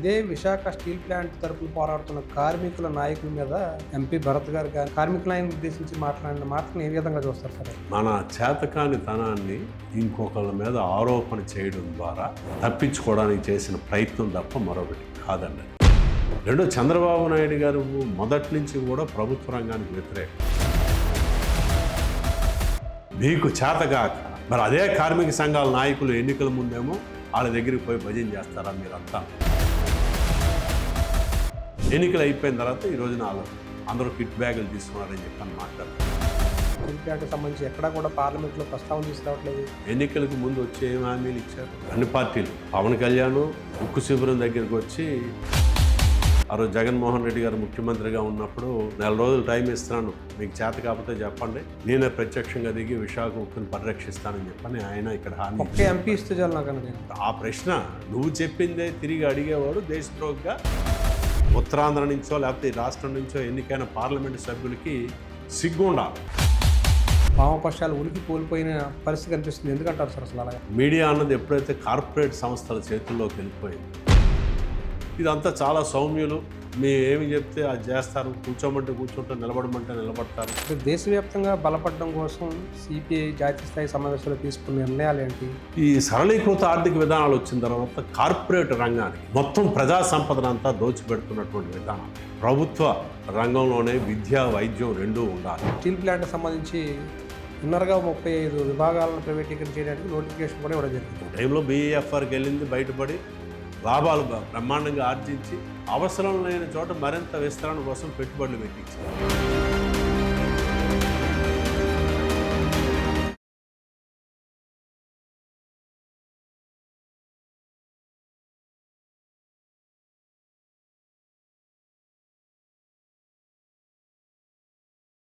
ఇదే Visakha steel plant తరపున పోరాడుతున్న కార్మికుల నాయకుల మీద ఎంపీ భరత్ గారు కార్మికులను ఉద్దేశించి మాట్లాడిన మాటలను ఏ విధంగా చూస్తారు సార్? మన చేతకాని తనాన్ని ఇంకొకళ్ళ మీద ఆరోపణ చేయడం ద్వారా తప్పించుకోవడానికి చేసిన ప్రయత్నం తప్ప మరొకటి కాదండి. రెండో, చంద్రబాబు నాయుడు గారు మొదటి నుంచి కూడా ప్రభుత్వ రంగానికి వ్యతిరేకం. మీకు చేతగాక మరి అదే కార్మిక సంఘాల నాయకులు ఎన్నికల ముందేమో వాళ్ళ దగ్గరికి పోయి భజన చేస్తారా మీరంతా? ఎన్నికలు అయిపోయిన తర్వాత ఈ రోజున అందరూ కిట్ బ్యాగులు తీసుకున్నారని చెప్పని మాట్లాడతారు. స్టీల్ ప్లాంట్కి సంబంధించి ఎక్కడా కూడా పార్లమెంట్లో ప్రస్తావన తీసుకురావట్లేదు. ఎన్నికలకు ముందు వచ్చి ఏం హామీలు ఇచ్చారు అన్ని పార్టీలు? పవన్ కళ్యాణ్ ఉక్కు శిబిరం దగ్గరికి వచ్చి ఆ రోజు జగన్మోహన్ రెడ్డి గారు ముఖ్యమంత్రిగా ఉన్నప్పుడు 4 రోజులు టైం ఇస్తున్నాను, మీకు చేత కాకపోతే చెప్పండి, నేనే ప్రత్యక్షంగా దిగి విశాఖ ఉక్కుని పరిరక్షిస్తానని చెప్పని ఆయన ఇక్కడ హామీ. ఒక్క ఎంపీ ఇస్తే చాలు నాకు. ఆ ప్రశ్న నువ్వు చెప్పిందే తిరిగి అడిగేవాడు దేశద్రోహిగా. ఉత్తరాంధ్ర నుంచో లేకపోతే ఈ రాష్ట్రం నుంచో ఎన్నికైన పార్లమెంటు సభ్యులకి సిగ్గు ఉండాలి. వామపక్షాలు ఉనికి కోల్పోయిన పరిస్థితి కనిపిస్తుంది. ఎందుకంటారు సార్ అసలు అలాగే? మీడియా అన్నది ఎప్పుడైతే కార్పొరేట్ సంస్థల చేతుల్లోకి వెళ్ళిపోయింది, ఇదంతా చాలా సౌమ్యులు, మేము ఏమి చెప్తే అది చేస్తారు, కూర్చోమంటే కూర్చుంటారు, నిలబడమంటే నిలబడతారు. దేశవ్యాప్తంగా బలపడడం కోసం సిపిఐ జాతీయ స్థాయి సమావేశంలో తీసుకున్న నిర్ణయాలు ఏంటి? ఈ సరళీకృత ఆర్థిక విధానాలు వచ్చిన తర్వాత కార్పొరేట్ రంగానికి మొత్తం ప్రజా సంపదనంతా దోచిపెడుతున్నటువంటి విధానం. ప్రభుత్వ రంగంలోనే విద్య, వైద్యం రెండూ ఉండాలి. స్టీల్ ప్లాంట్కి సంబంధించి ఇన్నర్గా 35 విభాగాలను ప్రైవేటీకరణ చేయడానికి నోటిఫికేషన్ కూడా ఇవ్వడం జరిగింది. టైంలో బీఈఎఫ్ఆర్కి వెళ్ళింది, బయటపడి లాభాలు బ్రహ్మాండంగా ఆర్జించి అవసరం లేని చోట మరింత విస్తరణ కోసం పెట్టుబడులు పెట్టించారు.